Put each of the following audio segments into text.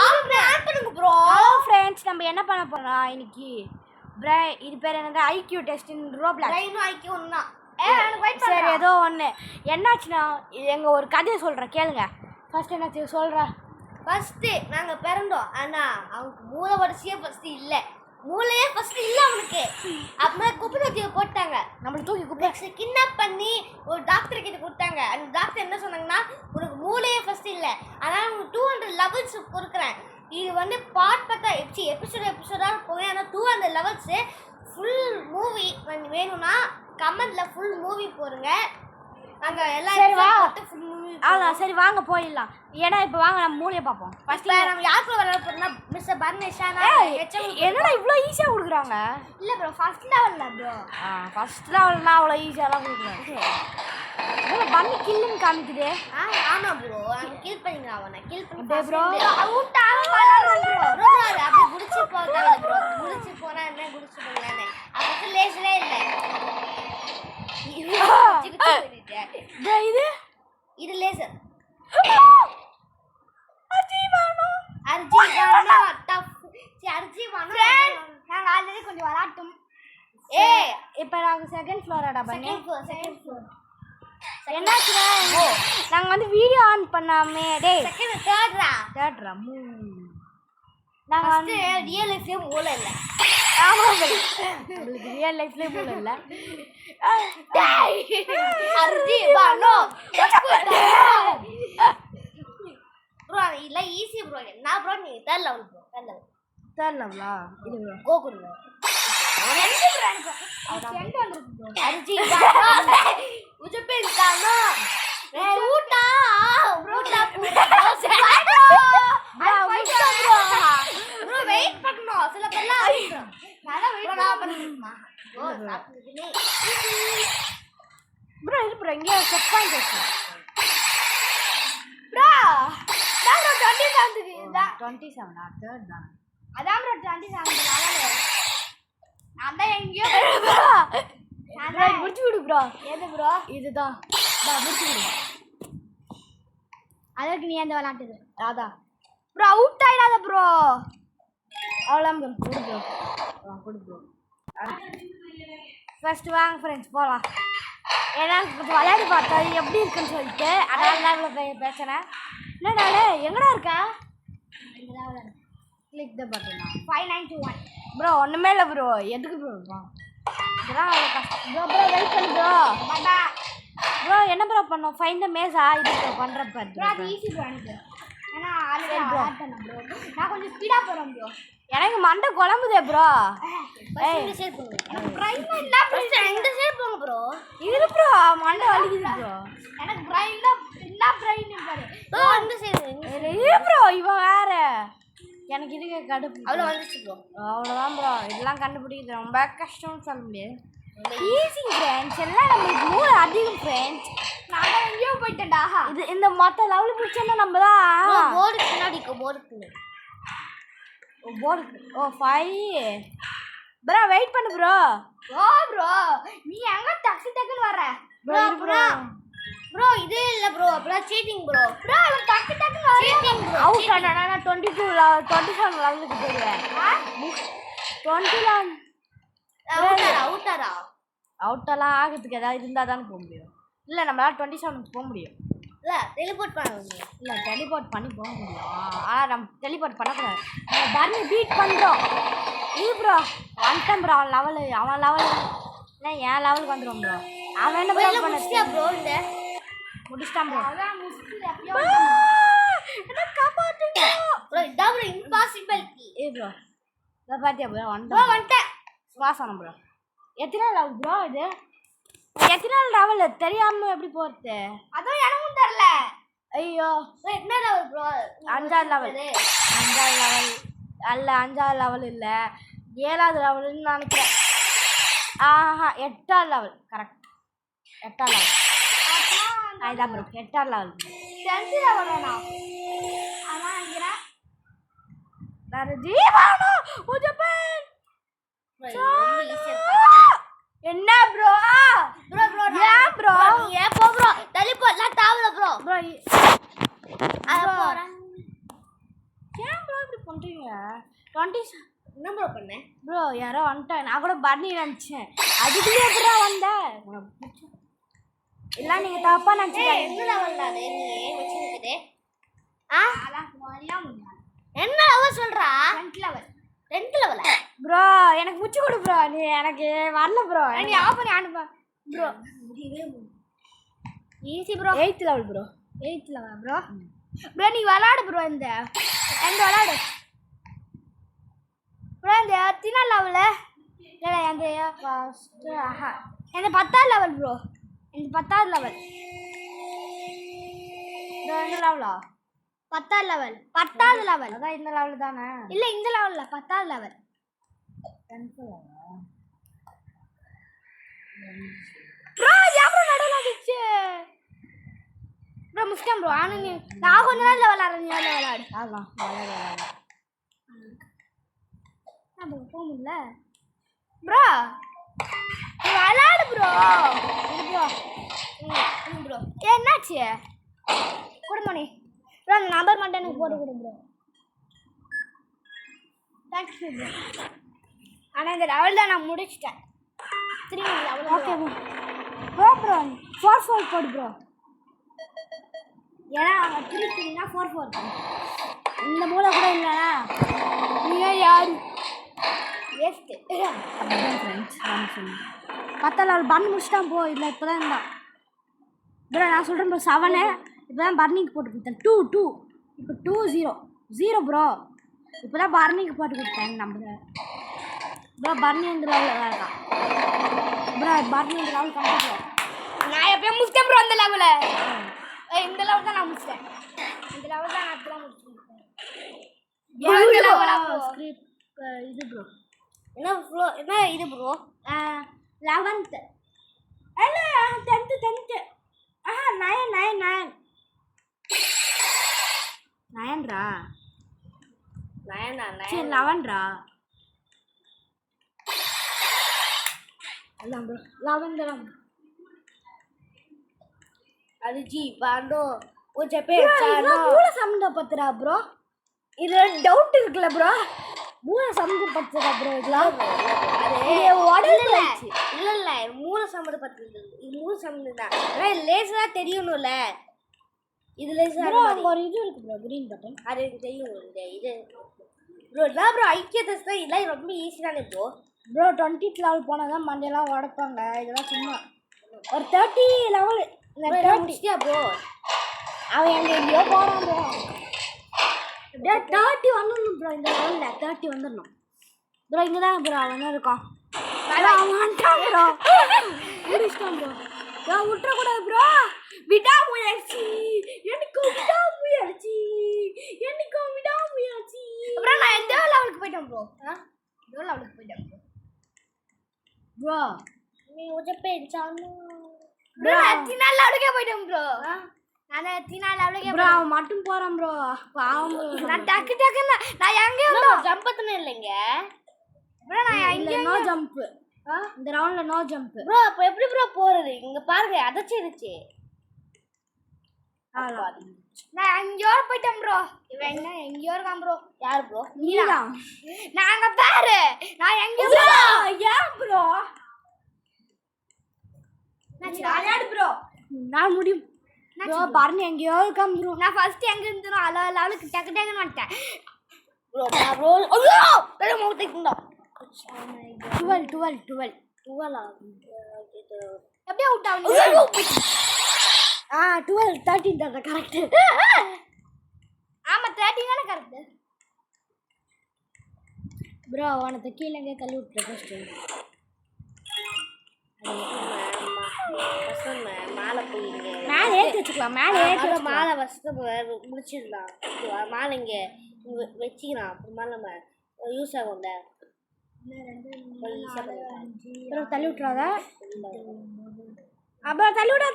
On பண்ணுங்க bro. Hello friends, நம்ம என்ன பண்ண போறோம் இன்னைக்கு? இது பேர் என்னது? IQ test in Roblox. Rhino IQ ஒண்ணா. சரி, ஏதோ ஒன்று என்னாச்சுன்னா எங்க ஒரு கதையை சொல்கிறேன் கேளுங்க. ஃபர்ஸ்ட் என்னாச்சு சொல்கிறா. ஃபர்ஸ்ட்டு நாங்கள் பிறந்தோம், ஆனால் அவனுக்கு மூளை வரிசையே ஃபர்ஸ்ட்டு இல்லை. மூளையே ஃபர்ஸ்ட்டு இல்லை அவனுக்கு. அப்புறம் குப்பை தொட்டியை போட்டாங்க. நம்மளை தூக்கி குப்பை கிட்னாப் பண்ணி ஒரு டாக்டர் கிட்ட கொடுத்தாங்க. அந்த டாக்டர் என்ன சொன்னாங்கன்னா, உனக்கு மூளையே ஃபர்ஸ்ட் இல்லை, ஆனால் உனக்கு 200 லெவல்ஸ் கொடுக்குறேன். இது வந்து பார்ட் எபிசோடாக போய், ஆனால் 200 லெவல்ஸு ஃபுல் மூவி வேணும்னா கமெண்ட்ல ஃபுல் மூவி போடுங்க. நாங்க எல்லாரும் சரி வாங்க போயிடலாம். ஏன்னா இப்போ வாங்க நம்ம மூளையை பார்ப்போம். ஃபர்ஸ்ட் நம்ம யாருக்கு வர போறோம்னா மிஸ்டர் பர்னேஷானா. என்னடா இவ்வளோ ஈஸியாக கொடுக்குறாங்க? இல்லை ப்ரோ, ஃபர்ஸ்ட் லெவல்ல ப்ரோ. ஃபர்ஸ்ட் லெவல்னா அவ்வளோ ஈஸியாலாம் கொடுக்குறாங்க. பண்ணி கில்லுன்னு காமிக்குதே. ஆமா ப்ரோ, அவங்க கில் பண்ணிங்க. அவனை கில் பண்ணி ப்ரோ அவுட் ஆக ப்ரோ. அப்படி குடிச்சு போறாங்க ப்ரோ. குடிச்சு போனா என்ன குடிச்சு போங்களானே. அதுக்கு லேஸ்லே இல்ல. இது லேசர். நாங்க ஆல்ரெடி கொஞ்சம் விளையாட்டும். இப்போ நாங்கள் செகண்ட் ஃப்ளோராடா பண்ணி செகண்ட் ஃப்ளோர் என்னாச்சுன்னா நாங்கள் வந்து வீடியோ ஆன் பண்ணாமே தேர்ட்ரா நாங்கள் வந்து ரியல் லைஃப்லேயே மூளை இல்லை. ஆமாம், நம்மளுக்கு ரியல் லைஃப்லேயே மூளை இல்லை. ப்ரோ இல்லை ஈஸி ப்ரோ. என்ன ப்ரோ நீ தேர்ட் லெவல் ப்ரோ. தேர்ட் லெவலா? இது கோகுல் இதுதான் அதற்கு நீ எந்த விளையாட்டுது அதான் ப்ரோ. Out ஆயிடாத bro. அவ்வளோ கொடு ப்ரோ. ஃபர்ஸ்ட் வாங்க ஃப்ரெண்ட்ஸ் போகலாம். ஏன்னா விளையாடி பார்த்தா எப்படி இருக்குன்னு சொல்லிட்டு அதனால தான் இவ்வளோ பேசுகிறேன். என்னடா எங்கடா இருக்கா? கிளிக் த பட்டன். 5921 ப்ரோ. ஒன்றுமே இல்லை ப்ரோ. எதுக்கு ப்ரோ இதெல்லாம் அவ்வளோ கஷ்டம் ப்ரோ. வெயிட் பண்ணு ப்ரோ. ப்ரோ என்ன ப்ரோ பண்ணோம்? ஃபைண்ட் த மேஸா இது ப்ரோ பண்ணுறேன் பாரு. ஈஸி ப்ரோ எனக்கு. ஏன்னா ஆல்ரெடி ஆட் பண்ணேன் ப்ரோ. நான் கொஞ்சம் ஸ்பீடாக போகிறேன் ப்ரோ. எனக்கு மண்டை குழம்புதே ப்ரோ. இந்த சைடு போங்க. எனக்கு பிரைன் இல்ல ப்ரோ. இந்த சைடு போங்க ப்ரோ. இது ப்ரோ மண்டை வலிக்குது ப்ரோ. எனக்கு பிரைன் இல்ல பிரைன் பாரு ப்ரோ. இந்த சைடு இது ப்ரோ. இவன் வேற எனக்கு இதுக்கு கடுப்பு. அவ்வளோ வந்துச்சு ப்ரோ. அவ்வளோதான் ப்ரோ. இதெல்லாம் கண்டுபிடிக்கிறது ரொம்ப கஷ்டம்னு சொல்ல முடியாது. Easy friends. எல்லாம் நம்மளுக்கு மூளை அதிகம் ஃப்ரெண்ட்ஸ். நான் எங்கேயோ போயிட்டேன்டா. இது இந்த மொத்த லெவல் பிடிச்சோன்னா நம்ம தான் போர்டு பின்னாடி போர்டு ஓ 5 ப்ரோ. வெயிட் பண்ணு ப்ரோ. ப்ரோ நீ எங்க டக்குன்னு வர ப்ரோ? ப்ரோ இது இல்ல ப்ரோ. அப்புறம் சீட்டிங் ப்ரோ. ப்ரோ டக்குன்னு வர சீட்டிங் ப்ரோ. அவுட் ஆனா நான் 27 லெவலுக்கு போயிடுவேன். 20 அவுட்டெல்லாம் ஆகிறதுக்கு ஏதாவது இருந்தால் தானே போக முடியும். இல்லை நம்மளால் 27க்கு போக முடியும். இல்லை டெலிபோர்ட் பண்ண முடியும். இல்லை டெலிபோர்ட் பண்ணி போக முடியும். ஆனால் நம்ம டெலிபோர்ட் பண்ணக்கூடாது. நம்ம பர்னி பீட் பண்ணுறோம். இது ப்ரோ வந்துட்டேன் ப்ரோ. அவன் லெவலு இல்லை என் லெவலுக்கு வந்துடும் ப்ரோ. அவன் என்ன ப்ரோ பண்ணியா ப்ரோ? இந்த முடிச்சிட்டான் ப்ரோ. காப்பாற்றுங்க ப்ரோ. இதான் ப்ரோ இம்பாசிபிலிட்டி. ப்ரோ இதை பார்த்தியா ப்ரோ? வந்துட்டேன் சுவாசனம் ப்ரோ. எத்தனை லெவல் ப்ரோ இது? எத்தனை லெவல் தெரியாமல் எப்படி போகிறது? அதுவும் எனக்கும் தெரியல. ஐயோ என்ன லெவல் ப்ரோ? 5வது லெவல். 5வது லெவல் அல்ல. 5வது லெவல் இல்லை 7வது லெவல்னு நினைக்கிறேன். 8வது லெவல். கரெக்ட் 8வது லெவல். அதுதான் ப்ரோ 8வது லெவல். 10th லெவல் வேணாம். ஆனால் நினைக்கிறேன் வேறு ஜீவானோ உஜப்பன். என்ன ப்ரோ? ப்ரோ ப்ரோ ஏன் ப்ரோ? ஏன் போ ப்ரோ? டெலிபோர்ட்லாம் தேவையில்ல ப்ரோ. ப்ரோ அத போறேன். ஏன் ப்ரோ பண்ணுறீங்க 20 என்ன ப்ரோ பண்ணேன் ப்ரோ யாரோ வந்துட்டேன் நான் கூட பர்னி நினச்சேன் அதுக்குள்ளே எப்படா வந்தேன் எல்லாம் நீங்கள் தப்பாக நினச்சிட்டேன் எந்த லெவல் அது நீ வச்சிருக்குது அதான் என்ன லெவல் சொல்றா 10th லெவல் 10th லெவலா ப்ரோ எனக்கு முச்சு கொடு ப்ரோ நீ எனக்கு வரல ப்ரோ நீ ஆஃப் பண்ணி அனுப்ப bro easy bro 8th level bro 8th level bro bro நீ விளாடு ப்ரோ இந்த விளாடு ப்ரோ இந்த 10th லெவலு இல்லை அந்த ஃபஸ்ட்டு இந்த 10th லெவல் ப்ரோ இந்த 10th லெவல் ப்ரோ இந்த லெவலா 10th லெவல் 10th லெவல் அதான் இந்த லெவல் தானே இல்லை இந்த லெவலில் 10th லெவல் 10th லெவலா ப்ரோ யாரோ நடுவுல வந்துச்சு ப்ரோ முஸ்கம் ப்ரோ ஆனா நீ நான் கொஞ்ச நேரத்துல விளையாடுறேன் நீ விளையாடு ஆமா விளையாடு ப்ரோ போக முடியல ப்ரோ நீ விளையாடு ப்ரோ ப்ரோ ப்ரோ என்னாச்சு கொடுமணி ப்ரோ அந்த நம்பர் மட்டும் எனக்கு போட்டு கொடு ப்ரோ தேங்க்ஸ் ப்ரோ ஆனால் இந்த லெவல் தான் நான் முடிச்சிட்டேன் திரும்பி லெவல் ஓகே ப்ரோ ப்ரோ 4-4 போடு ப்ரோ ஏன்னா அவங்க 3-3னா 4-4 இந்த மூளை கூட இல்லைனா நீங்கள் யார் வேஸ்ட்டு ஃப்ரெண்ட்ஸ் நான் சொன்னேன் 10th லெவல் பர்ன் முடிச்சுட்டான் போ இல்லை இப்போ தான் இருந்தான் ப்ரோ நான் சொல்கிறேன் ப்ரோ 7 இப்போ தான் பர்னிக்கு போட்டு கொடுத்தேன் 2 இப்போ 2-0 ப்ரோ இப்போ தான் பர்னிக்கு போட்டு கொடுத்தேன் நம்புகிறேன் ப்ரோ பர்னி இந்த லெவலில் தான் இருக்கான் ப்ரோ பர்னி இந்த லெவல் கம்ப்ளீட் நான் எப்பயும் முடிச்சிட்டேன் ப்ரோ அந்த லெவலில் இந்த லெவல் தான் நான் முடிச்சிட்டேன் இந்த லெவல் தான் நான் இப்போலாம் முடிச்சிருக்கேன் இது ப்ரோ என்ன ப்ரோ என்ன இது ப்ரோ 11th இல்லை 10th ஆஹா 9 9ரா 9 சரி 11ரா அதான் ப்ரோ 11 அது ஜி பாண்டோ ஓ ஜப்பே சானோ மூளை சம்மந்தப்பட்டதா ப்ரோ இது டவுட் இருக்குல்ல ப்ரோ மூளை சம்மந்தப்பட்டதா ப்ரோ இதெல்லாம் அது உடல் இல்ல மூணு சம்மந்தப்பட்டது இது மூணு சம்மந்தம் ஆனா லேசரா தெரியணும்ல இது லேசரா ப்ரோ அங்க ஒரு இது இருக்கு ப்ரோ கிரீன் பட்டன் அது எனக்கு தெரியும் இந்த இது ப்ரோ நான் ப்ரோ ஐக்கியதஸ் தான் இதெல்லாம் ரொம்ப ஈஸி தானே ப்ரோ 20th லெவல் போனால் தான் மண்டையெல்லாம் உடைப்பாங்க இதெல்லாம் சும்மா ஒரு 30 லெவல் இந்த 30 ப்ரோ அவன் எங்கேயோ போகிறான் ப்ரோ 30 வந்துடணும் ப்ரோ இந்த லெவலில் 30 வந்துடணும் ப்ரோ இங்கே தான் ப்ரோ அவன் இருக்கான் அவன் வந்துட்டான் ப்ரோ முடிச்சிட்டான் ப்ரோ ப்ரோ விட்டுறக்கூடாது ப்ரோ விடாமுயற்சி எனக்கும் விடாமுயற்சி அப்புறம் நான் எந்த லெவலுக்கு போயிட்டேன் ப்ரோ எந்த லெவலுக்கு போயிட்டேன் ப்ரோ நீ ஜப்பே சானோ ப்ரோ நான் லெவலுக்கே போயிட்டேன் ப்ரோ நான் லெவலுக்கே ப்ரோ அவன் மட்டும் போறான் ப்ரோ பாவம் நான் டக்குன்னு நான் எங்கேயோ ஜம்பத்துன்னு இல்லைங்க ப்ரோ நான் எங்கேயோ நோ ஜம்ப் இந்த ரவுண்ட்ல நோ ஜம்ப் ப்ரோ அப்ப எப்படி ப்ரோ போறது இங்க பாருங்க அதச்சிருச்சு நான் எங்கேயோ போயிட்டேன் ப்ரோ இவன் என்ன எங்கேயோ இருக்கான் ப்ரோ யார் ப்ரோ நீதான் நாங்க பாரு நான் எங்கேயோ ஏன் ப்ரோ விளையாடு ப்ரோ நான் முடியும் ப்ரோ பர்னி எங்கேயோ இருக்கான் ப்ரோ நான் ஃபர்ஸ்ட் எங்க இருந்தோம் லெவலுக்கு டக்குன்னு வந்துட்டேன் ப்ரோ ப்ரோ ஐயோ வேற மௌத்திக்குண்டா 12 எப்படி அவுட் ஆகுது 12 13 தான் கரெக்ட் ஆமா 13 தானே கரெக்ட் ப்ரோ அவனை கீழே தள்ளி விட்டுற ஃபர்ஸ்ட் மாலை போயிங்க மேலே ஏற்றி வச்சுக்கலாம் மேலே ஏற்றி மாலை ஃபஸ்ட்டு முடிச்சிடலாம் மாலை இங்கே வச்சுக்கலாம் அப்புறமா நம்ம யூஸ் ஆகும்ல தள்ளி விட்டுறாத அப்புறம் தள்ளி விட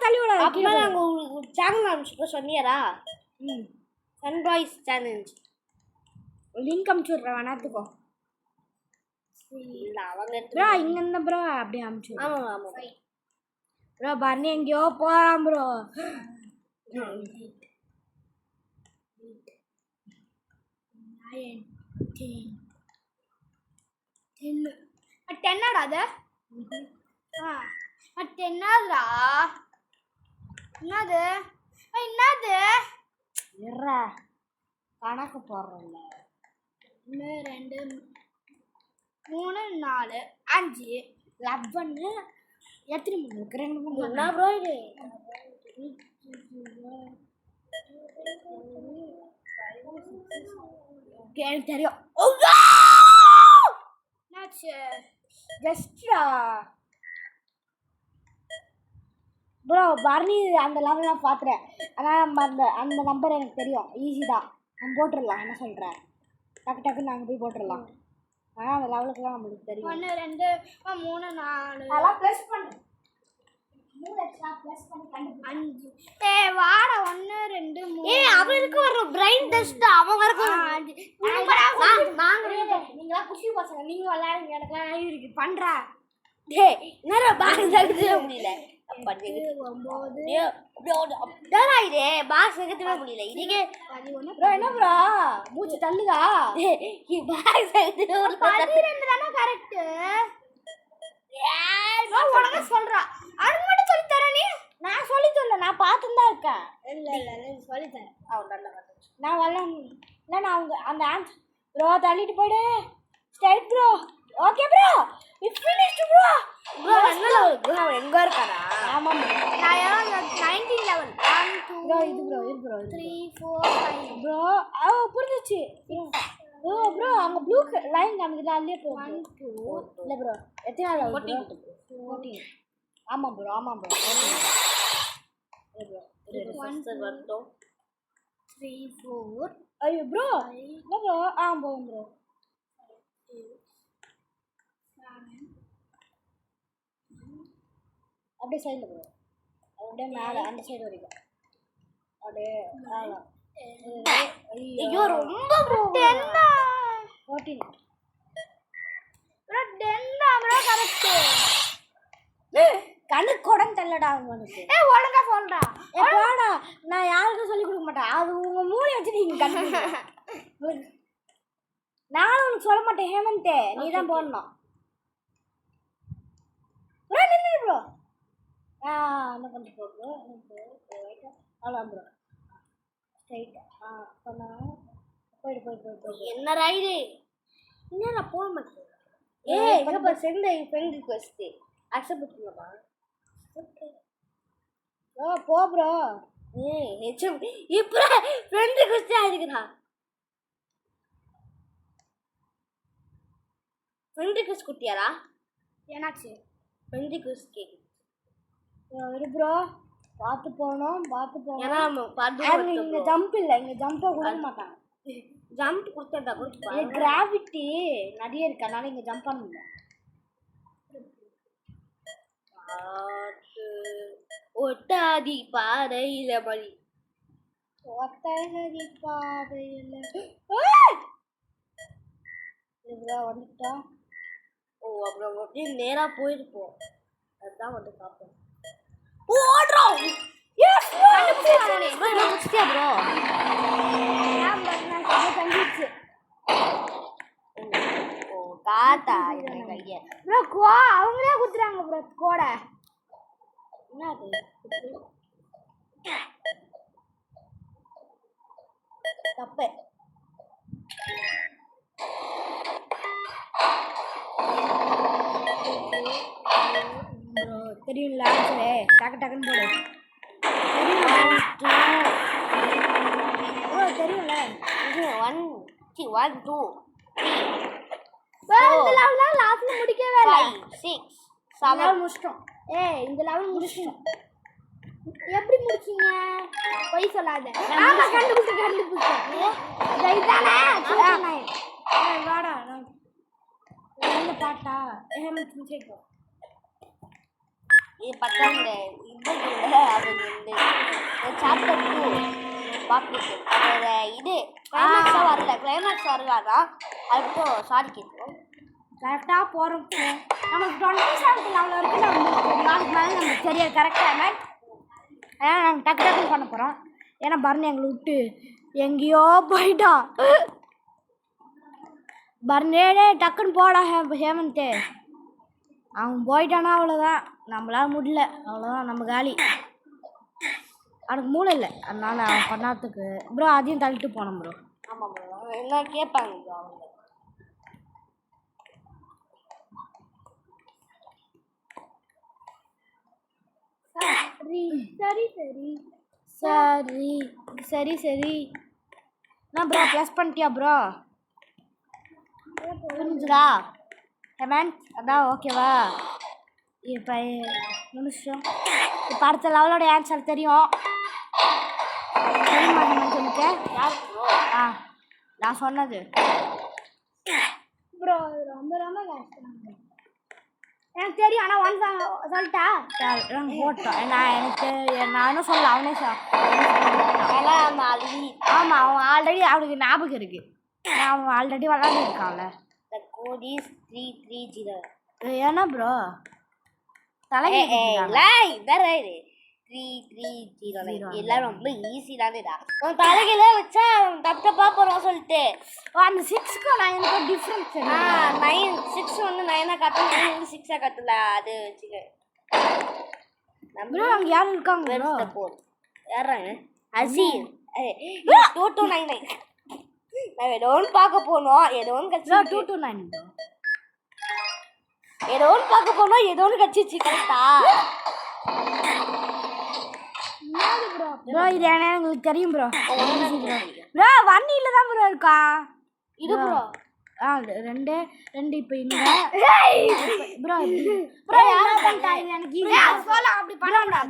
அப்புறமா நாங்கள் உங்களுக்கு சேனல் அனுப்பிச்சு சொன்னியாரா சன்ரைஸ் சேலஞ்ச் லிங்க் அனுப்பிச்சு விட்றேன் வேணாத்துக்கோ இல்லை அவங்க ப்ரோ இங்கே இருந்த ப்ரோ அப்படியே அனுப்பிச்சு ஆமாம் ஆமாம் ப்ரோ பர்னி எங்கேயோ போகிறான் ப்ரோ டென்னாடா அது டென்னாதுடா என்னது என்னது இருறா கணக்கு போடுறோம்ல 1 2 3 4 5 11 எத்தனை மூணு இருக்கு 2 3 என்ன ப்ரோ இது எனக்கு தெரியும் ஜஸ்டா ப்ரோ பரணி அந்த லெவல்லாம் பார்த்துறேன் ஆனால் நம்ம அந்த நம்பர் எனக்கு தெரியும் ஈஸி தான் நம்ம போட்டுடலாம் என்ன சொல்கிறேன் டக்கு டக்குன்னு நாங்கள் போய் போட்டுடலாம் ஆனால் அந்த லெவலுக்குலாம் நம்மளுக்கு தெரியும் 1 2 3 4 அதெல்லாம் ப்ளஸ் பண்ணு 3 எக்ஸ்ட்ரா ப்ளஸ் பண்ணி 5 வாடா 1 2 3 அவனுக்கு ஒரு பிரைன் டெஸ்ட் அவன் வரக்கும் நீங்களா குஷி பசங்க நீங்க விளையாடுங்க எனக்குலாம் அறிவு இருக்கு பண்றா டேய் என்னடா பாக்ஸ் எடுக்கவே முடியல 9 பாக்ஸ் எடுக்கவே முடியல இதுக்கு 11 ப்ரோ என்ன ப்ரோ மூச்சு தள்ளுதா பாக்ஸ் எடுத்து 12 தான கரெக்ட் உனக்கு சொல்றா அது மட்டும் சொல்லி தர நீ நான் சொல்லி தரல நான் பார்த்துட்டு தான் இருக்கேன் இல்ல சொல்லி தரேன் நான் வரல இல்ல நான் அவங்க அந்த ஆன்சர் ப்ரோ தள்ளிட்டு போய்டு straight bro okay bro it's finished bro bro என்ன லெவல் ப்ரோ எங்க இருக்கானா ஆமா நான் 19 லெவல் 1 2 ப்ரோ இது ப்ரோ 3 4 5 ப்ரோ புரிஞ்சிச்சு ப்ரோ அங்க ப்ளூ லைன் காமிக்குது அதுலயே போ 1 2 இல்ல ப்ரோ எத்தனை லெவல் 14 ஆமா ப்ரோ 14 ப்ரோ 1 2 3 4 ஐயோ ப்ரோ ப்ரோ போகும் ப்ரோ அப்படியே சைடில் ப்ரோ அப்படியே மேலே அந்த சைடு வரைக்கும் அப்படியே ஐயோ ரொம்ப ப்ரோ 14 ப்ரோ 10 ப்ரோ கரெக்ட் கணக்கு கொடன் தள்ளடா உங்களுக்கு ஒழுங்கா சொல்றா போடா நான் யாருக்கும் சொல்லி கொடுக்க மாட்டேன் அது உங்க மூளை வச்சு நீங்க கண்டுபிடிங்க நானும் உனக்கு சொல்ல மாட்டேன் ஹேமந்தே நீ தான் போடணும் ப்ரோ நில்லு ப்ரோ என்ன கொஞ்சம் போடு அவ்வளோ ப்ரோ ஸ்ட்ரைட் பண்ணா போயிடு என்ன ரைடு என்ன நான் போக மாட்டேன் இப்போ சென்ட் ஃப்ரெண்ட் ரிக்வெஸ்ட் அக்செப்ட் பண்ணுமா போ ப்ரோ இப்போ ஃப்ரெண்ட் ரிக்வெஸ்ட் ஆயிருக்குதா ஃப்ரெண்ட் ரிக்வெஸ்ட் குட்டியாரா என்னாச்சு ஃப்ரெண்ட் ரிக்வெஸ்ட் கேக்கு இரு ப்ரோ பார்த்து போகணும் ஏன்னா இங்கே ஜம்ப் இல்லை இங்கே ஜம்பை கொடுக்க மாட்டாங்க ஜம்ப் கொடுத்தா கொடுத்து கிராவிட்டி நிறைய இருக்கு அதனால இங்கே ஜம்ப் பண்ண முடியல ஒட்டாதி பாறையில மணி ஒட்டகதி பாதையில் வந்துட்டா அப்புறம் அப்படியே நேரா போயிருப்போம் அதுதான் வந்து பார்ப்போம் ஓடுறோம் முடிச்சிட்டியா ப்ரோ தங்கிடுச்சு காட்டா கைய ப்ரோ அவங்களே குத்துறாங்க ப்ரோ கோடை என்ன அது தப்பு தெரியும்ல ஆன்சரே டக்கு டக்குன்னு போடு தெரியும்ல 1 2 லாஸ்ட்ல முடிக்கவே இல்லை 5 6 7 முடிச்சிட்டோம் இந்த லெவல் முடிச்சிட்டோம் எப்படி முடிச்சீங்க போய் சொல்லாத ஆமா கண்டுபிடிச்சேன் இதானே வாடா இந்த பாட்டா இது பத்தாங்க இது அது இந்த சாப்டர் 2 பாப்பிட்டு அதோட இது கிளைமேக்ஸ் வரலாதா அதுக்கும் சாரி கேட்கும் கரெக்டாக போகிறோம் நமக்கு 27 லெவலில் இருக்குது நம்ம நாளைக்கு மேலே நமக்கு தெரியாது கரெக்டாக ஏன்னா நாங்கள் டக்கு டக்குன்னு பண்ண போகிறோம் ஏன்னா பரணி எங்களை விட்டு எங்கேயோ போயிட்டான் பர்னேடே டக்குன்னு போடா ஹேமந்த். அவன் போயிட்டானா அவ்வளோதான், நம்மளால முடியல, அவ்வளோதான், நம்ம காலி. அவனுக்கு மூளை இல்லை, அதனால அவன் பண்ணாததுக்கு ப்ரோ அதையும் தள்ளிட்டு போனோம் ப்ரோ. ஆமாம் ப்ரோ, என்ன கேட்பாங்க ப்ரோ அவங்க. சரி சரி சரி சரி சரி நான் ப்ரோ ப்ளஸ் பண்ணிட்டியா ப்ரோ? புரிஞ்சுதா ஹேமந்த்? அதான் ஓகேவா? இப்போ நிமிஷம், இப்போ அடுத்த லெவலோட ஆன்சர் தெரியும். தெரியுமா ஹேமந்த் உனக்கு? யார் ப்ரோ? நான் சொன்னது ப்ரோ ரொம்ப ரொம்ப கஷ்டம். எனக்கு தெரியும், ஆனால் ஒன் சொல்லிட்டா போட்டோம். எனக்கு நான் என்ன சொல்ல, அவனே ஆமாம், அவன் ஆல்ரெடி அவனுக்கு ஞாபகம் இருக்கு, அவன் ஆல்ரெடி விளாண்டுருக்கான்ல. The code is 330. ஏன்னா ப்ரோ தலைக்கு 330 எல்லாம் ரொம்ப ஈஸி தானேடா. உன் தலையில வச்சா தப்பா போறோம் சொல்லிட்டு அந்த 6க்கும் 9க்கும் டிஃப்ரென்ஸ். 6 வந்து 9 கட்டல, 9 வந்து 6 கட்டல, அது வச்சுக்க. ப்ரோ அங்க யாரும் இருக்காங்க ப்ரோ? யாராங்க? அசீர் 2299. நான் ஏதோ ஒன்று பார்க்க போனோம், ஏதோ ஒன்று கட்சி 229 ஏதோ ஒன்று பார்க்க போனோம், ஏதோ ஒன்று கட்சிச்சு கரெக்டா ப்ரோ? இது என்ன உங்களுக்கு தெரியும் ப்ரோ? ப்ரோ வன்னியில தான் ப்ரோ இருக்கா இது ப்ரோ. ரெண்டு இப்போ இந்த ப்ரோ ப்ரோ யாரா பண்ணிட்டா? இது எனக்கு ஈஸி சொல்ல. அப்படி பண்ணடா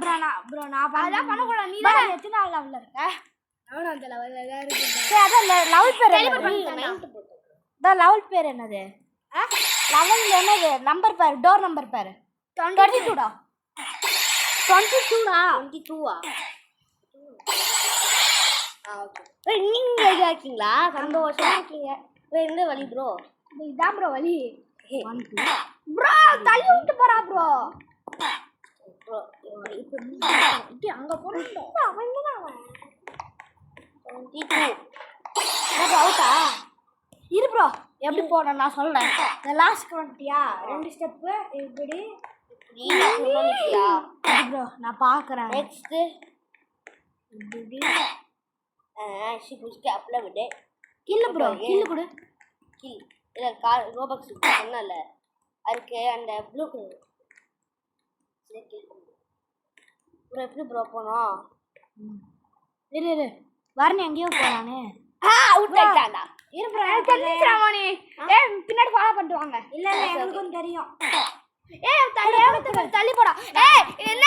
ப்ரோ. நான் பண்ண கூடாது. நீ தான் எத்தனை லெவல்ல இருக்க? நான் அந்த லெவல்ல தான் இருக்கேன். சரி அதான் லெவல் பேர் என்ன? த லெவல் பேர் என்னது? லெவல்ல என்னது நம்பர் பேர்? டோர் நம்பர் பேர் 22டா. 22டா? 22ஆ? ஓகே. நீங்க ரெடி ஆக்கீங்களா? சந்தோஷமா இருக்கீங்க. எங்க வலி ப்ரோ? இதான் ப்ரோ வலி. 1 2 ப்ரோ தள்ளி விட்டு போறா ப்ரோ. ப்ரோ இப்போ அங்க போறோம். அவன் என்ன அவன் 22. நான் அவுட்டா? இரு ப்ரோ, எப்படி போறேன் நான் சொல்றேன். இந்த லாஸ்ட் வந்துட்டியா? 2 ஸ்டெப் இப்படி சொல்லிட்டியா ப்ரோ? நான் பாக்குறேன். நெக்ஸ்ட் இப்படி ஷி புஷ்கே அப்ல விடு. கில்ல ப்ரோ, கில்ல கொடு. கில் இல்ல கார் ரோபக்ஸ் சொன்னல, அதுக்கு அந்த ப்ளூ கலர் கில் ப்ரோ. எப்படி ப்ரோ போனோம்? இரு வரணி எங்கேயோ போறானே. அவுட் ஆயிட்டான்டா. இரு ப்ரோ, எனக்கு தெரிஞ்சிச்சு ராமணி. பின்னாடி ஃபாலோ பண்ணிட்டு வாங்க. இல்ல எனக்கும் தெரியும். தள்ளி போடா. என்ன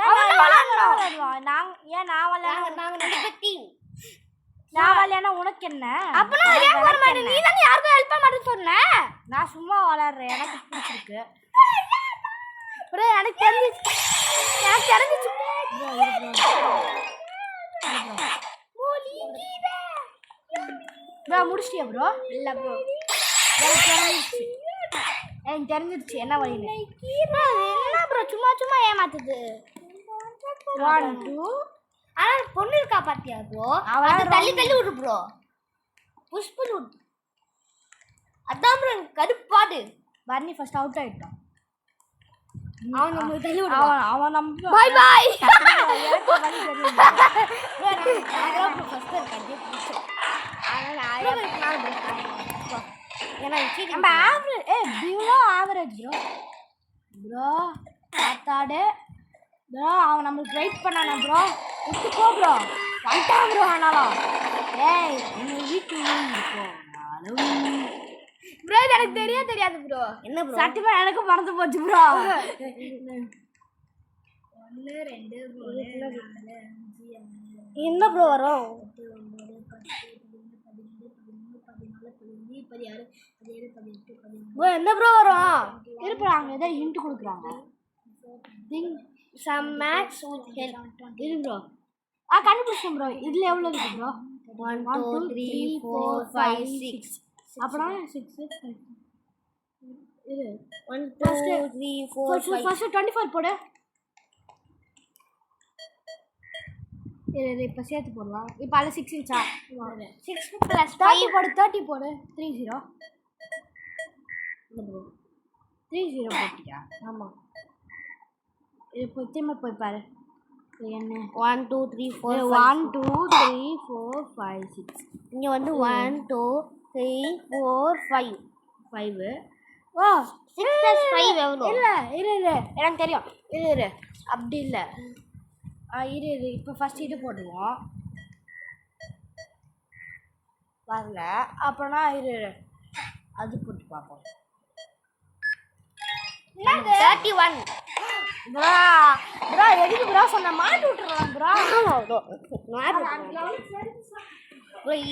அவன் விளையாடுறான். நான் விளையாடுறேன். நாங்க ரெண்டு டீம். நான் விளையாடுனா உனக்கு என்ன? அப்பனா ஏன் வர மாட்டே? நீ தான யாருக்கும் ஹெல்ப் பண்ண மாட்டேன்னு சொன்ன. நான் சும்மா விளையாடுறேன், எனக்கு பிடிச்சிருக்கு ப்ரோ. எனக்கு தெரிஞ்சிச்சு ப்ரோ. முடிச்சிட்டியா ப்ரோ? இல்ல ப்ரோ, எனக்கு தெரிஞ்சிருச்சு என்ன வழின்னு. என்ன ப்ரோ சும்மா ஏமாத்துது? 1 2 ஆனா பொண்ணு இருக்கா பாத்தியா ப்ரோ? அவன் தள்ளி விடு ப்ரோ. புஷ் பண்ணி விடு. அதான் ப்ரோ கடுப்பாடு. பர்னி ஃபர்ஸ்ட் அவுட் ஆயிட்டான். அவன் நம்ம தள்ளி விடு. அவன் நம்ம பை பை. ஃபர்ஸ்ட் கண்டிப்பா பிடிச்சோம். நம்ம ஆவரேஜ் பிலோ ஆவரேஜ் ப்ரோ. பார்த்தாடு ப்ரோ, அவன் நம்மளுக்கு வெயிட் பண்ணானா ப்ரோ? விட்டு போ ப்ரோ. வந்துட்டான் ப்ரோ. ஆனாலும் எங்கள் வீட்டுக்கு இருக்கும் ப்ரோ. இது எனக்கு தெரியாது ப்ரோ. என்ன ப்ரோ? சத்தியமா எனக்கு மறந்து போச்சு ப்ரோ. 1 2 3 4 5 என்ன ப்ரோ வரும்? 16 என்ன ப்ரோ வரும்? இருப்பாங்க ஏதோ ஹிண்ட் கொடுக்குறாங்க. Some maths would help. இரு ப்ரோ. கண்டுபிடிச்சேன் ப்ரோ. இதுல எவ்வளவு இருக்கு ப்ரோ? 1 2 3 4 5 6. அப்பனா 6 இரு 1 2 3 4 5. ஃபர்ஸ்ட் 24 போடு. இரு இப்ப சேர்த்து போடலாம். இப்ப அல 6 இன்ச்சா? 6 plus 5 போடு. 30 போடு. 30 ப்ரோ 30 போட்டியா? ஆமாம். இப்போ திரும்ப போய் பாரு. என்ன 1 2 3 4 1 2 3 4 5 6. இங்கே வந்து 1 2 3 4 5 5. ஓ 6 + 5 எவ்வளோ? இல்லை இரு எனக்கு தெரியும். இரு அப்படி இல்லை. இரு இப்போ ஃபஸ்ட் இது போட்டுருவோம். வரல அப்போனா இரு அது போட்டு பார்ப்போம். 31. ப்ரா ப்ரா எதுக்கு ப்ரா சொன்ன மாட்டி விட்டுறலாம் ப்ரா.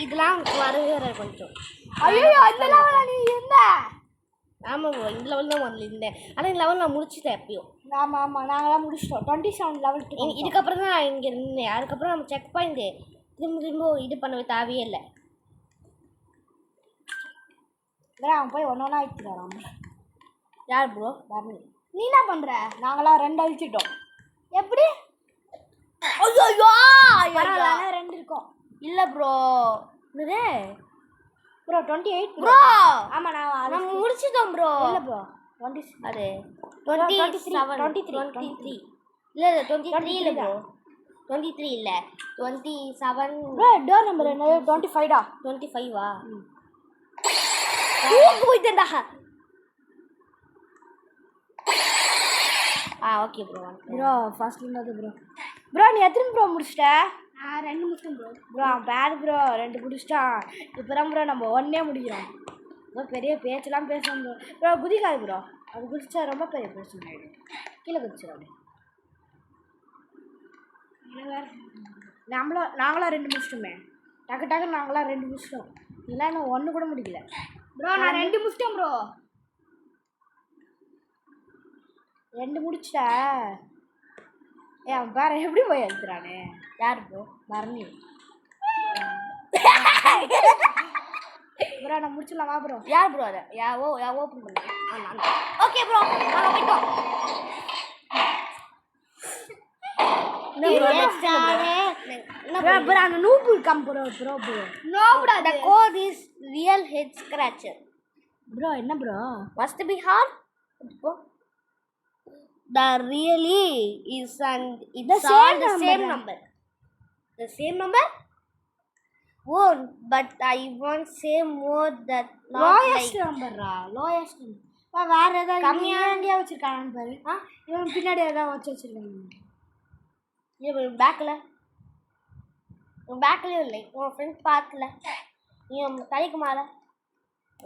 இதெல்லாம் வரவே கொஞ்சம். ஐயோ அந்த லெவலில் நீ இருந்த. ஆமாம் ப்ரோ, இந்த லெவல் தான் முதல்ல இருந்தேன். ஆனால் இந்த லெவல் நான் முடிச்சிட்டேன் எப்பயும். ஆமாம் நாங்களாம் முடிச்சிட்டோம். 27 லெவல். இதுக்கப்புறம் தான் நான் இங்கே இருந்தேன். அதுக்கப்புறம் நம்ம செக் பாயிண்ட் திரும்ப இது பண்ணவே தேவையே இல்லை. அவன் போய் ஒன்றா ஆயிடுச்சு வரான். யார் ப்ரோ? வரணும். நீ என்ன பண்ணுற? நாங்களாம் 2 அழிச்சிட்டோம். எப்படி? ஐயோ 2 இருக்கோம். இல்லை ப்ரோ. இது ப்ரோ 28 ப்ரோ. ஆமாம் நம்ம முடிச்சிட்டோம் ப்ரோ. இல்லை ப்ரோ 20 அது 23 இல்லை 23 இல்லை ப்ரோ. 23 இல்லை 27 ப்ரோ. டோர் நம்பர் என்ன? 25டா? 25வா? போயிட்டேன்டா. Okay bro. ப்ரோ ஃபர்ஸ்ட் இருந்தது ப்ரோ. ப்ரோ நீ எத்தனை ப்ரோ முடிச்சிட்ட? 2 முடிச்சிட்டேன் ப்ரோ. ப்ரோ பேட் ப்ரோ 2 முடிச்சிட்டான். இப்போ தான் ப்ரோ நம்ம 1 முடிக்கிறோம். ப்ரோ பெரிய பேச்செல்லாம் பேசணும் ப்ரோ. Bro குதிக்காது bro. அது குதிச்சா ரொம்ப பெரிய பிரச்சனை ஆகிடும். கீழே குதிச்சிடும். நாங்களாம் 2 முடிச்சிட்டோமே. டக்கு நாங்களாம் 2 முடிச்சிட்டோம். இதெல்லாம் இன்னும் 1 கூட முடிக்கல ப்ரோ. நான் 2 முடிச்சிட்டேன் ப்ரோ. 2 முடிச்சிட்ட. அவன் பாரு எப்படி போய் எழுத்துறானே. யார் ப்ரோ? பரணி. ப்ரோ நான் முடிச்சிடலாம் வா ப்ரோ. யார் ப்ரோ? அதை ஓப்பன் பண்ணு. ஓகே ப்ரோ நாங்கள் போய்ட்டோம். அந்த noob come bro. The code is real head scratcher. Bro என்ன bro? Must be hard. The really is and it's all the same number. The same number? Won't, but I won't say more that not lowest like number lowest number. வேற ஏதாவது கம்மியா எங்கேயா வச்சிருக்கானு பாரு. இவன் பின்னாடி ஏதாவது வச்சிருக்காங்க. இவன் பேக்லயும் இல்லை. உன் ஃப்ரெண்ட் பார்க்கல. இவன் தலைக்கு மேலே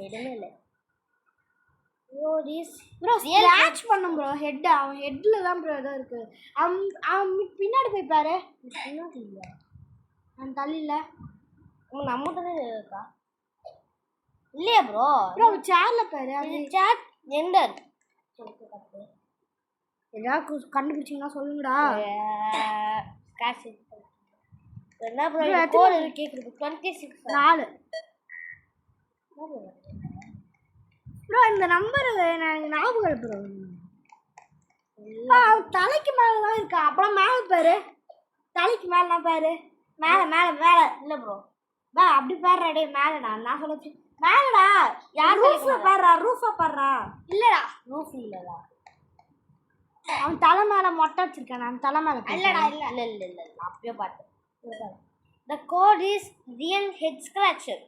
எதுவுமே இல்லை. ப்ரோ ஸ்க்ராட்ச் பண்ணும் ப்ரோ. ஹெட் அவன் ஹெட்டில் தான் ப்ரோ ஏதோ இருக்குது. அவன் பின்னாடி போய் பாரு. பின்னாடி இல்லை, அவன் தலையில் நம்ம தானே இருக்கா இல்லையா ப்ரோ? ப்ரோ சேரில் பாரு. அது சேட் ஜெண்டர் ஏதாவது கண்டுபிடிச்சிங்கன்னா சொல்லுங்கடா. ஸ்க்ராட்ச் என்ன ப்ரோ? கோட் கேட்குறது 26 4 ப்ரோ. இந்த நம்பர் எனக்கு ஞாபகம் ப்ரோ. தலைக்கு மேலே தான் இருக்கா. அப்புறம் மேலே பாரு. தலைக்கு மேலாம் பாரு. மேலே மேலே மேலே இல்லை ப்ரோ. அப்படி பாடுறா. டே மேலடா. நான் சொல்ல மேலடா. யார் ரூஃபில் பாடுறா. ரூஃபை பாடுறா. இல்லைடா ரூஃப் இல்லைடா. அவன் தலை மேலே மொட்டை வச்சிருக்கான். நான் தலை மேலே இல்லைடா. இல்லை இல்லை இல்லை இல்லை அப்படியே பார்த்தேன். The code is real head scratcher.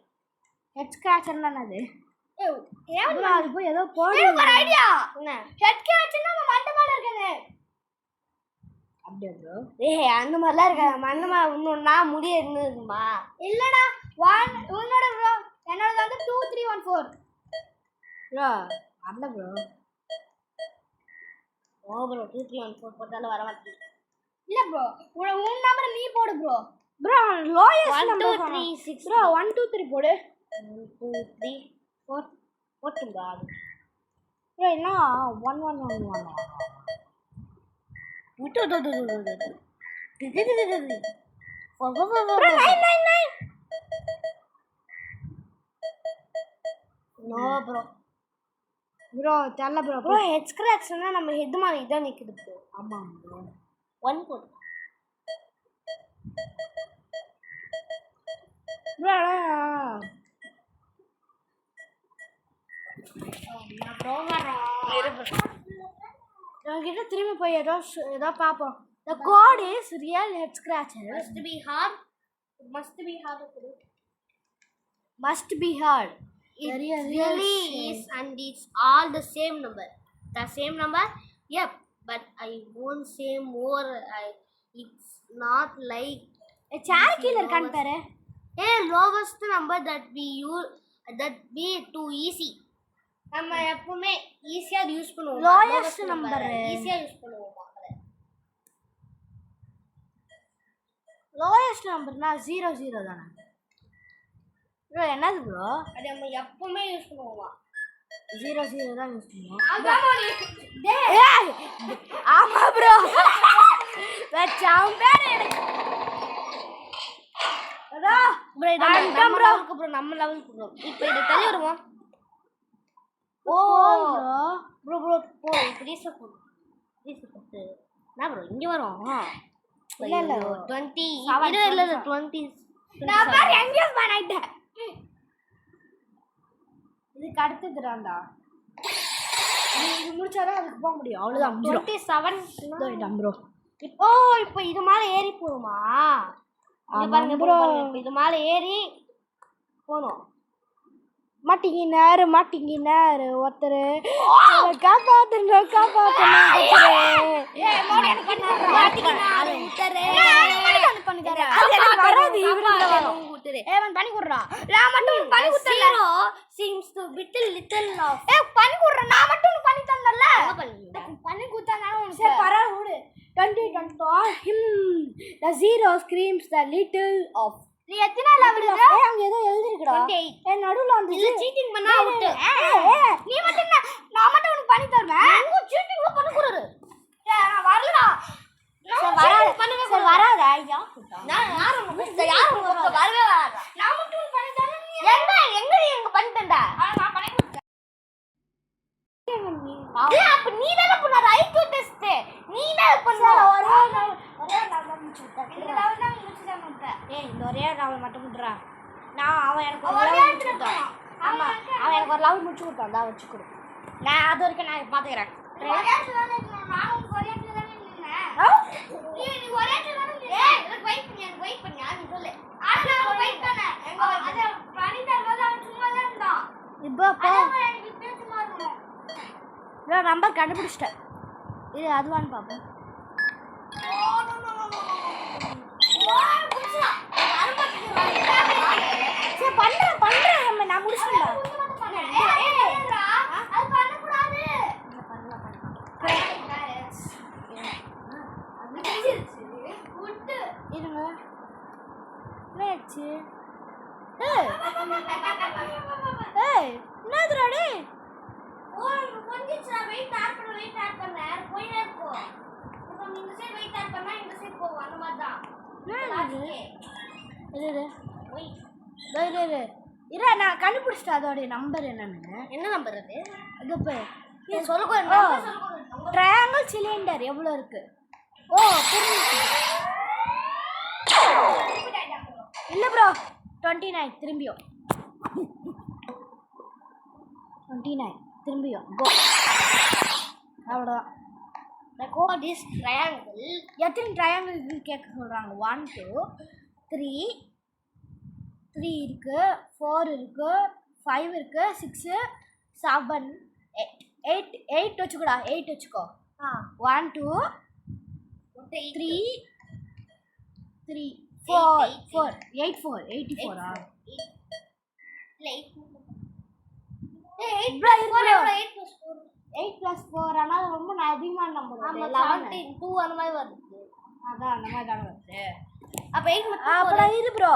Head ஸ்க்ராச்சர்னா என்னது? அது போய் ஏதோ போடு. ஒரு ஐடியா. என்ன ஹெட் ஸ்க்ராச்சர்னா நம்ம மண்டை மேல இருக்கனே. அப்படியே ப்ரோ. அந்த மாதிரிலாம் இருக்காது. மண்டை மேல இன்னொன்னா முடிய இருந்துமா? இல்லடா. உன்னோட ப்ரோ. என்னோட வந்து 2 3 1 4 ப்ரோ. வரல ப்ரோ. ஓ ப்ரோ 2 3 1 4 போட்டாலும் வர மாட்டேங்குது. இல்ல ப்ரோ. உன் நம்பர் நீ போடு bro. Bro lowest 1 2 number 3 6 bro. 1 2 3 போடு. 1 2 3 4 போட்டுடா ப்ரோ. என்ன 1 1 1 1 விட்டு two two two two bro 9 9 9 no bro. Bro தெரியல ப்ரோ. ப்ரோ ஹெட் ஸ்க்ராட்ச்னா நம்ம ஹெட் மாதிரி தான் நிக்குது ப்ரோ. ஆமா ப்ரோ. 1 போடு ப்ரோ. கிட்ட திரும்பி போய் ஏதோ பார்ப்போம். The code is real head scratcher. Must be hard. Must be hard. Must be hard. It really is, and it's all the same number. The same number? Yep. But I won't say more. It's not like சேர் கீழ இருக்கான்னு பாரு. Lowest number that be too easy. நம்ம எப்பவுமே ஈஸியா use பண்ணுவோம். Lowest number ஈஸியா use பண்ணுவோம். Lowest numberனா 00 தானே ப்ரோ? என்னது ப்ரோ? அது நம்ம எப்பவுமே யூஸ் பண்ணுவோம். 00 தான் யூஸ் பண்ணுவோம். டேய் ஆமா ப்ரோ. வெச்சாம் பேரு ப்ரோ. நம்ம லெவலுக்கு ப்ரோ. இப்போ இத தள்ளி வருவோம். ஓ ப்ரோ போ ப்ளீஸ் போ. நான் ப்ரோ இங்க வரோம். இல்ல 20 இல்ல 20 நான் பாரு எங்கேஸ் பண்ணிட்டேன். இதுக்கு அடுத்ததுடா. இது முடிச்சாதான் அதுக்கு போக முடியும். அவ்வளவுதான் 27 போயிட்டோம் ப்ரோ. இப்போ இது மேல ஏறி போறோமா? இங்க பாருங்க ப்ரோ. இது மேல ஏறி போறோம். மாட்டிங்கினாரு ஒருத்தரு. காப்பாத்துங்க Zero screams the little of. நீ எத்தனை லெவல் இருக்கு? அங்க ஏதோ எழுதி இருக்குடா. நடுவுல வந்து இல்ல சீட்டிங் பண்ணா அவுட். நீ மட்டும் நான் மட்டும் உனக்கு பண்ணி தரேன். நீ சீட்டிங் பண்ண கூடாது. நான் வரலடா. சரி வராதா? நான் யாரும் வரவே வராதா. நான் மட்டும் பண்ணி தரேன். எங்க பண்ணி தந்தா? நான் பண்ணி கொடுத்தேன். அப்ப நீ தான பண்ணற ஐக்யூ டெஸ்ட். நீ தான் பண்ணற. ஒரே நாள் முடிச்சிட்டேன். இந்த லெவல் தான் முடிச்சிட்டேன் மொத்தம். இந்த ஒரே லெவல் மட்டும் விடுறா. அவன் எனக்கு ஒரு லெவல் முடிச்சு கொடுத்தான். ஆமா அவன் எனக்கு ஒரு லெவல் முடிச்சு கொடுத்தான். தான் வச்சு கொடு. நான் அது வரைக்கும் நான் பாத்துக்கிறேன். ஒரே இடத்துல தானே இருக்கணும். நான் உனக்கு ஒரே இடத்துல தானே நின்னேன். நீ ஒரே இடத்துல தானே நின்ன. எனக்கு வெயிட் பண்ணி நீ சொல்லு. ஆனா நான் வெயிட் பண்ணேன். அத பண்ணிட்டார் போது அவன் சும்மா தான் இருந்தான். இப்போ அதான் எனக்கு பேச்சு மாறும். நான் நம்பர் கண்டுபிடிச்சிட்டேன். இது அதுவான்னு பாப்போம். பண்றேன் நான் முடிச்சிட்டேன். அது பண்ண கூடாது. இருங்க. என்னச்சு? என்னதுடா டேய்? கொஞ்சம் வெயிட் ஆட் பண்ண போயிட்டே இருக்கோ. இப்போ இந்த சைடு வெயிட் ஆட் பண்ணா இந்த சைடு போகும். அந்த மாதிரி தான். இரு நான் கண்டுபிடிச்சிட்டேன் அதோட நம்பர் என்னன்னு. என்ன நம்பர் அது? அது போய் நீ சொல்லுங்க. ட்ரையாங்கிள் சிலிண்டர் எவ்வளோ இருக்கு? ஓ இல்லை ப்ரோ 29 திரும்பியும் 29 திரும்பியும் கோ. அவ்வளோதான். Code is triangle. எத்தனை ட்ரையாங்கிள் இருக்குன்னு கேட்க சொல்கிறாங்க. 1 2 3 3 இருக்கு, 4 இருக்கு, 5 இருக்கு, 6 7 8 வச்சுக்கோடா. 8 வச்சுக்கோ. 1 2 3 3 4 4 8 4 84 8 + 4 ஆனால் ரொம்ப அதிகமான நம்பர். 2 அந்த மாதிரி வருது. அதான் அந்த மாதிரி தானே வருது. அப்போ 8 மட்டும் அப்புறம் இது ப்ரோ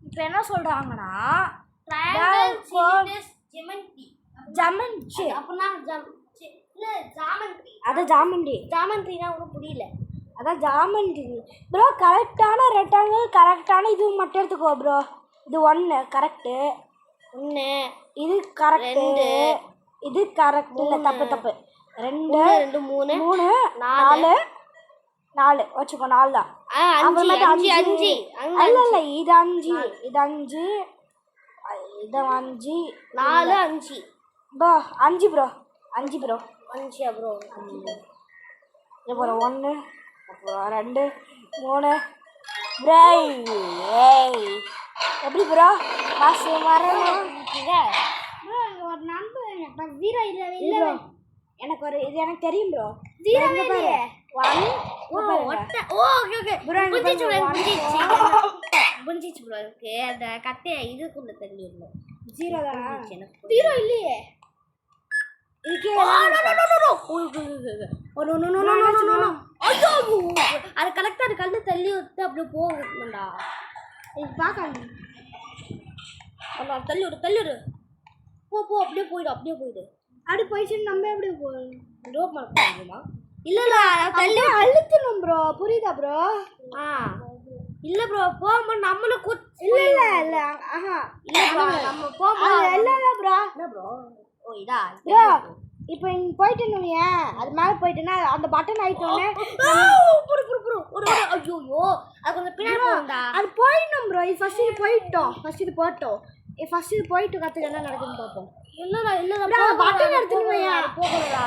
இப்போ என்ன சொல்கிறாங்கன்னா ட்ரையாங்கிள் சிலிண்டர் ஜமன்ட்ரி. அப்படின்னா ஜாமெண்ட்ரி. அது ஜாமெண்ட்ரி. ஜாமெண்ட்ரினா ஒன்றும் புரியல. அதான் ஜாமெண்ட்ரி ப்ரோ. கரெக்டான ரெக்டாங்கிள் கரெக்டான இது மட்டும் எடுத்துக்கோ ப்ரோ. இது 1 கரெக்டு. 1 இது கரெக்டு. இது கரெக்ட் இல்லை தப்பு 2 2 3 3 4 4 வச்சுக்கோ. 4 தான். அப்புறமேட்டு 5 இல்லை இது 5 இது 5 இதை 5 4 5 ப்ரோ 5 ப்ரோ 5 ப்ரோ 5 ப்ரோ. இது ப்ரோ 1 அப்புறம் 2 3 ப்ரை ஏய் எப்படி ப்ரோ பாஸ் வரணும் ப்ரோ ஒரு நம்பர் 0 இல்ல எனக்கு ஒரு இது எனக்கு தெரியும் ப்ரோ 0 இல்லையே 1 ஓகே ஓகே ப்ரோ புரிஞ்சிச்சு ப்ரோ. இருக்கு அந்த கட்டைய இதுக்குள்ள தெரியும் 0 தானா 0 இல்லையே. இதுக்கே அது கரெக்டா அது கண்ணு தள்ளி விட்டு அப்படியே போகணும்டா. இது பார்க்க தள்ளி விடு போ அப்படியே போயிடு அப்படி போயிடுச்சுன்னு நம்ம எப்படி ரோப் மார்க் இல்ல தள்ளி அழுத்தணும் ப்ரோ புரியுதா ப்ரோ இல்ல ப்ரோ போகும்போது நம்மளும் இல்ல ஆஹா இல்ல ப்ரோ நம்ம போகும்போது இல்ல ப்ரோ என்ன ப்ரோ ஓ இதா ப்ரோ இப்போ இங்க போயிட்டேன்னு அது மேல போயிட்டேன்னா அந்த பட்டன் ஆயிட்டோன்னே ஒரு ஐயோ அது கொஞ்சம் பின்னாடி போகும்டா. அது போயிடணும் ப்ரோ. இது ஃபர்ஸ்ட் இது போயிட்டோம் ஃபர்ஸ்ட் இது போயிட்டு கற்றுக்க என்ன நடக்குதுன்னு பார்ப்போம். இல்லடா பட்டன் எடுத்துனுவையா போகுறா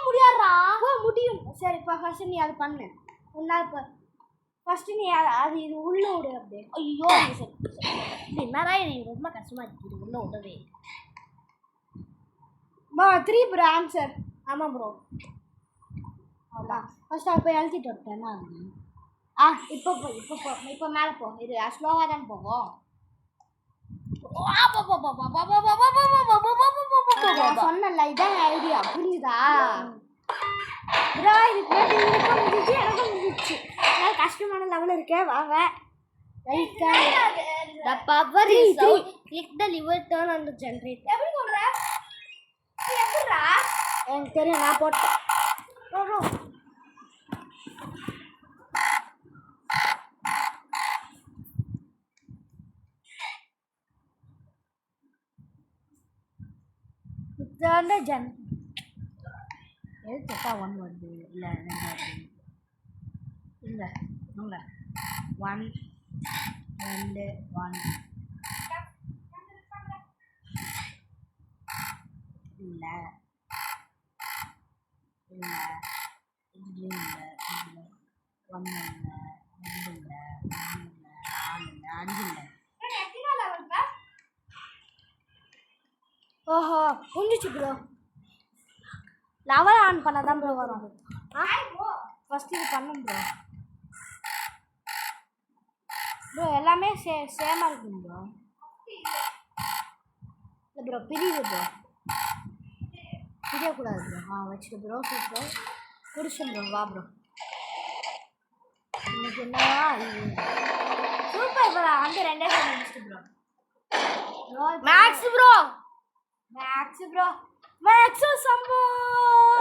முடியாதுடா. போக முடியும். சரி இப்போ ஃபர்ஸ்ட் நீ அதை பண்ணு. உன்னால இப்போ ஃபர்ஸ்ட் நீ அது இது உள்ள விடு அப்படியே. ஐயோ என்னடா இது ரொம்ப கஷ்டமா இருக்கு இது உள்ள விடவே. Bro 3 bro answer. ஆமாம் ப்ரோ. அதான் ஃபர்ஸ்ட் அப்போ எழுதிட்டு வரட்டேன்னா இப்போ மேலே போ. இது ஸ்லோவாக தான் போகும். சொன்னல இதான் ஐடியா புரிஞ்சுதா ப்ரோ? இதுக்கு எனக்கும் முடிஞ்சிச்சு. கஷ்டமான லெவலில் இருக்கே வாங்க. The power is out. Click the lever, turn on the generator. எப்படி சொல்ற? எப்படிடா? எனக்கு தெரியும் நான் போட்டேன். Turn the gen. எதுக்கு 1 வருது? இல்லை 1 2 1 இல்லை இது இல்லை 1 இல்லை 2 இல்லை 3 இல்லை 4 இல்லை 5 இல்லை. ஓஹோ புரிஞ்சிச்சு ப்ரோ. லெவல் ஆன் பண்ண தான் ப்ரோ வரும். ஃபர்ஸ்ட் இது பண்ணும் ப்ரோ. எல்லாமே சேமாக இருக்குங்க ப்ரோ. இல்லை ப்ரோ பிரியுது ப்ரோ. பிரியக்கூடாது ப்ரோ. வச்சுட்டு ப்ரோ சூப்பர் பிடிச்சோம் ப்ரோ. வா ப்ரோ எனக்கு என்னவா சூப்பர் ப்ரோ. வந்து 2 முடிச்சுட்டு ப்ரோ. மேக்ஸ் ப்ரோ மேக்ஸ் சம்போ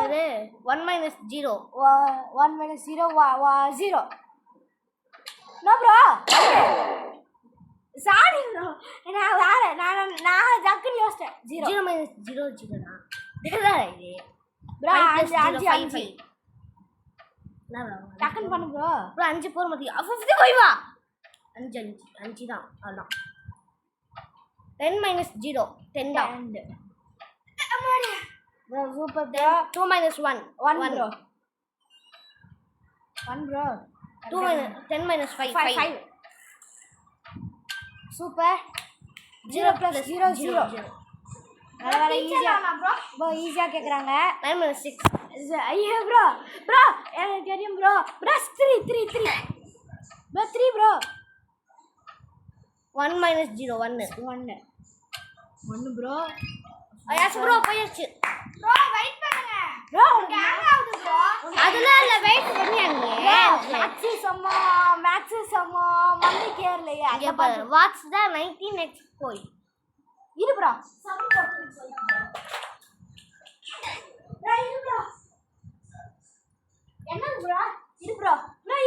இது 1 - 0 1 - 0 0 நோ ப்ரோ. Sorry bro. நான் ஜக்குன்னு யோசிச்சேன் 0 - 0 0 இதுதான் இது ப்ரோ. 5 டக்குன்னு பண்ணு ப்ரோ. 5 போற மாதிரி 50 போய் வா. 5 தான் அதான். 10 - 0 10 தான் bro. Super bro. 2 - 1 1 bro. 1 bro. 10 - 5 super. 0 + 0 0 அதனால ஈஸியா ப்ரோ ஈஸியா கேக்குறாங்க. 9 - 6 ஐயோ ப்ரோ எனக்கு தெரியும் bro. 3 bro 3 bro. 1 - 0 1 bro. Ayaz bro போயாச்சு ப்ரோ வெயிட் பண்ணுங்க ப்ரோ. கேங் ஆகுது ப்ரோ. அதெல்லாம் இல்ல வெயிட் பண்ணியாங்க. மேக்ஸ் சமோ மம்மி கேர்லையா இங்க பாரு வாட்ஸ் த 19x போய் இரு ப்ரோ. சம் போட்டு சொல்லுங்க ப்ரோ. இரு ப்ரோ. என்ன ப்ரோ? இரு ப்ரோ.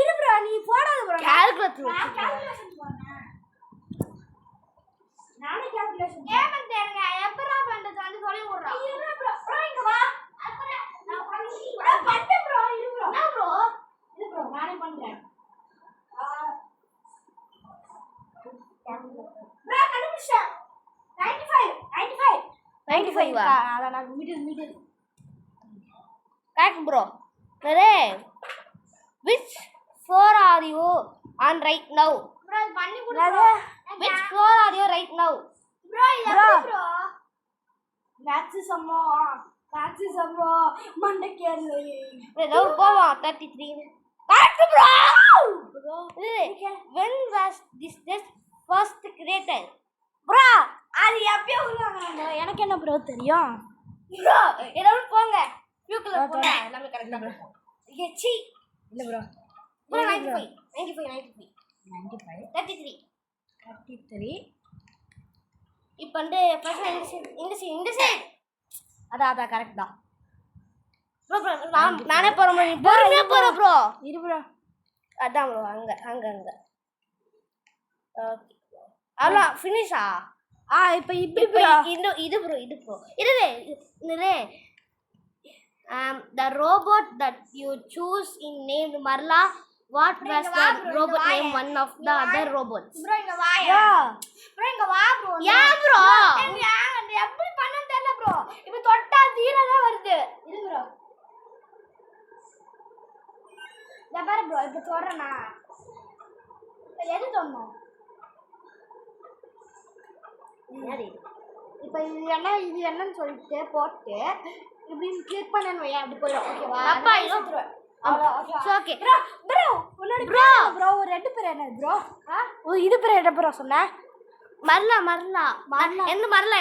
இரு ப்ரோ நீ போடாத ப்ரோ. கால்குலேட்டர் கால்குலேஷன் போறேன். நானே கால்குலேஷன் கேமன் தேங்க எப்பறா பண்றது வந்து சொல்லி விடுறா. இரு ப்ரோ. இங்க வா. அப்புறம் நான் பண்ணி பண்ணு ப்ரோ. இரு ப்ரோ. என்ன ப்ரோ? இரு ப்ரோ நானே பண்றேன். ப்ரோ கண்டுபிடிச்சேன் 95 அத நான் மிடில் கரெக்ட் ப்ரோ சரி which floor are you on right now bro அது பண்ணி கொடுங்க which floor are you right now bro bro match சம்மோ மண்டக்கேர்ல ஏதோ போவோம் 33 correct bro when was this test first created bro அது எப்பயோ உருவாக்குறாங்க எனக்கு என்ன ப்ரோ தெரியும் ப்ரோ ஏதோ போங்க ஃபியூக்குள்ள போங்க எல்லாமே கரெக்ட்டா ப்ரோ ஏச்சி இல்ல ப்ரோ ப்ரோ 95 33 இப்போ வந்து ஃபர்ஸ்ட் இந்த சைடு அதான் கரெக்ட் தான் ப்ரோ நானே போறேன் நீ பொறுமையா போற ப்ரோ இரு ப்ரோ அதான் ப்ரோ அங்க ஓகே அவ்வளோ ஃபினிஷா இப்போ இப்படி ப்ரோ இது ப்ரோ இதுவே the robot that you choose in named Marla what was the robot name one of the other robots bro இங்க வாயா ப்ரோ இங்க வா ப்ரோ யா ப்ரோ அந்த எப்படி பண்ணனும் தெரியல ப்ரோ இப்போ தொட்டா 0 தான் வருது இரு ப்ரோ இத பாரு ப்ரோ இப்போ சொல்றேனா எது சொன்னோம் இப்போ இது என்னன்னு சொல்லிட்டு போட்டு இப்படி கிளிக் பண்ணனும் வையா அப்படி போயிடும் ஓகேவா அப்பா இது ஓகே ப்ரோ உன்னோட ப்ரோ ஒரு ரெட் பேர் என்ன ப்ரோ இது பேர் என்ன ப்ரோ சொன்ன மரலா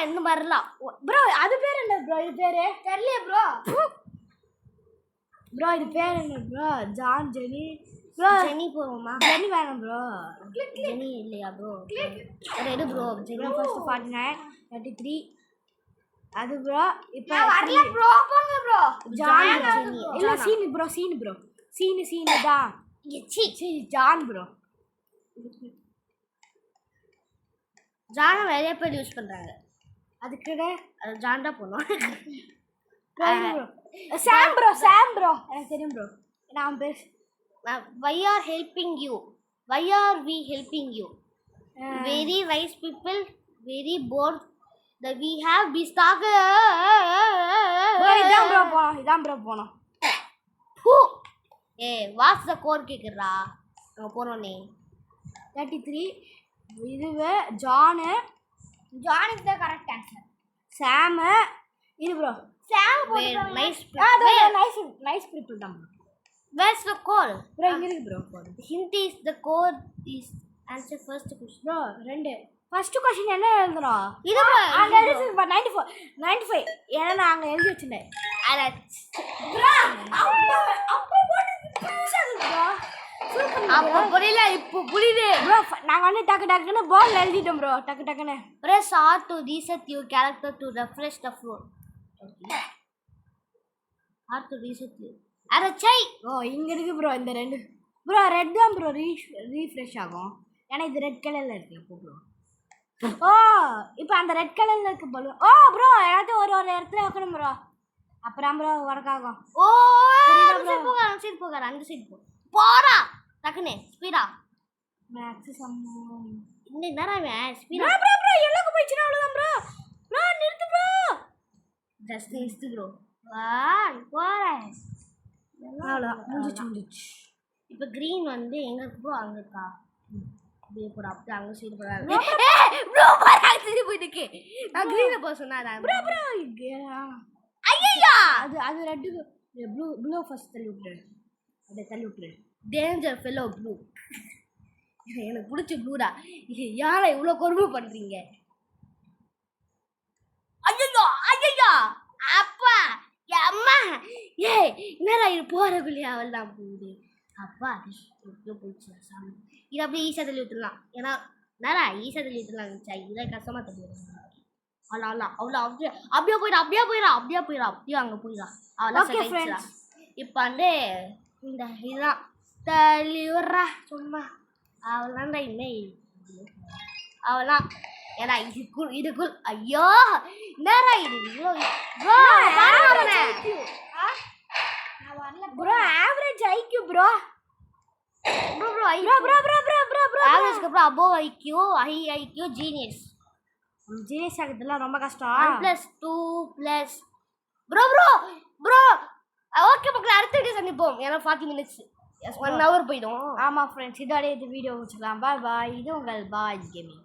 எந்த மரலா ப்ரோ அது பேர் என்ன ப்ரோ இது பேரு தெரியல ப்ரோ இது பேர் என்ன bro John Jenny bro Jenny போவோமா ஜெனி வேணும் ப்ரோ ஜெனி இல்லையா ப்ரோ ரெடு ப்ரோ ஜெனி ஃபர்ஸ்ட் 49 33 அது ப்ரோ இப்போ வரல ப்ரோ போங்க ப்ரோ ஜான் ஜெனி இல்ல சீன் ப்ரோ சீன் தான் சி ஜான் ப்ரோ ஜான நிறைய பேர் யூஸ் பண்றாங்க அதுக்கு அது ஜான்டா போணும் சாம் ப்ரோ எனக்கு தெரியும் ப்ரோ நான் பேச why are we helping you very nice people very bored the we have be stock இதான் ப்ரோ போனோம் what's the code கேக்குறா அங்க போறோனே 33 இதுவே ஜானுக்கு தான் கரெக்ட் ஆன்சர் சாம் இது ப்ரோ சாம் போடுறாங்க நைஸ் பீப்பிள் தான் where's the code ப்ரோ இங்க இருக்கு bro code hint is the code is answer first question bro ரெண்டு ஃபர்ஸ்ட் क्वेश्चन என்ன எழுதுறோம் இது அங்க எழுதி 95 ஏன்னா நான் அங்க எழுதி வச்சிட்டேன் ப்ரோ அப்போ போட்டு அப்ப புரியல இப்போ புரியுது ப்ரோ நாங்க வந்து டக்குன்னு பால் எழுதிட்டோம் ப்ரோ டக்குன்னு press R to reset your character to refresh the floor okay R to reset you அரச்சை இங்க இருக்கு ப்ரோ இந்த ரெண்டு ப்ரோ ரெட் தான் ப்ரோ ரீஃப்ரெஷ் ஆகும் ஏன்னா இது ரெட் கலர்ல இருக்கு அப்போ ப்ரோ இப்போ அந்த ரெட் கலர்ல இருக்கு பலூன் ப்ரோ எல்லாத்தையும் ஒரு இடத்துல வைக்கணும் ப்ரோ அப்புறம் ப்ரோ ஒர்க் ஆகும் அந்த சைடு போறா டக்குனே ஸ்பீடா மேக்ஸ் சம்மம் இந்த நேரம் ஸ்பீடா ப்ரோ எல்லோக்கு போயிடுச்சுனா அவ்வளவுதான் ப்ரோ நிறுத்து ப்ரோ ஜஸ்ட் நிறுத்து ப்ரோ போறேன் அவ்வளவுதான் முடிச்சு இப்போ green வந்து எங்க இருக்கு ப்ரோ அங்க இருக்கா அப்படியே போற அப்படியே அங்க சைடு போறாங்க ப்ரோ பாரு சரி போயிடுக்கு நான் green போ சொன்னாடா ப்ரோ ஐயா அது ரெட் ப்ளூ ஃபர்ஸ்ட் தள்ளி விட்டுரு அப்படியே தள்ளி விட்டுரு டேஞ்சர் ஃபெலோ ப்ளூ எனக்கு பிடிச்ச ப்ளூடா யாரை இவ்வளோ கொடுமை பண்றீங்க ஐயோ அப்பா அம்மா என்னடா இது போறக்குள்ளே அவள் தான் போகுது அப்பா போச்சு சாமி இது அப்படியே ஈஸியாக தள்ளி விட்டுடலாம் ஏன்னா நேரா ஈஸியாக தள்ளி விட்டுலாம் இதை கஷ்டமாக தள்ளி விடலாம் அவ்வளோ அப்படியே போயிடா அப்படியே அங்கே போயிடா அவ்வளோ இப்போ வந்து இந்த இதுதான் தள்ளி விட்றா சும்மா அவளாண்டா இன்னும் அவளாம் ஏடா இதுக்குள் ஐயோ என்னடா இது bro average IQ bro bro bro ஆவரேஜ்க்கு அப்புறம் above IQ high IQ genius genius ஆகிறதுலாம் ரொம்ப கஷ்டம் 1+2+ ப்ரோ ஓகே மக்களே அடுத்த வீடியோ சந்திப்போம் ஏன்னா 40 மினிட்ஸ் 1 hour போயிடும் ஆமாம் ஃப்ரெண்ட்ஸ் இதோட இது வீடியோ முடிச்சுக்கலாம் பாய் இது உங்கள் பாய் கேமிங்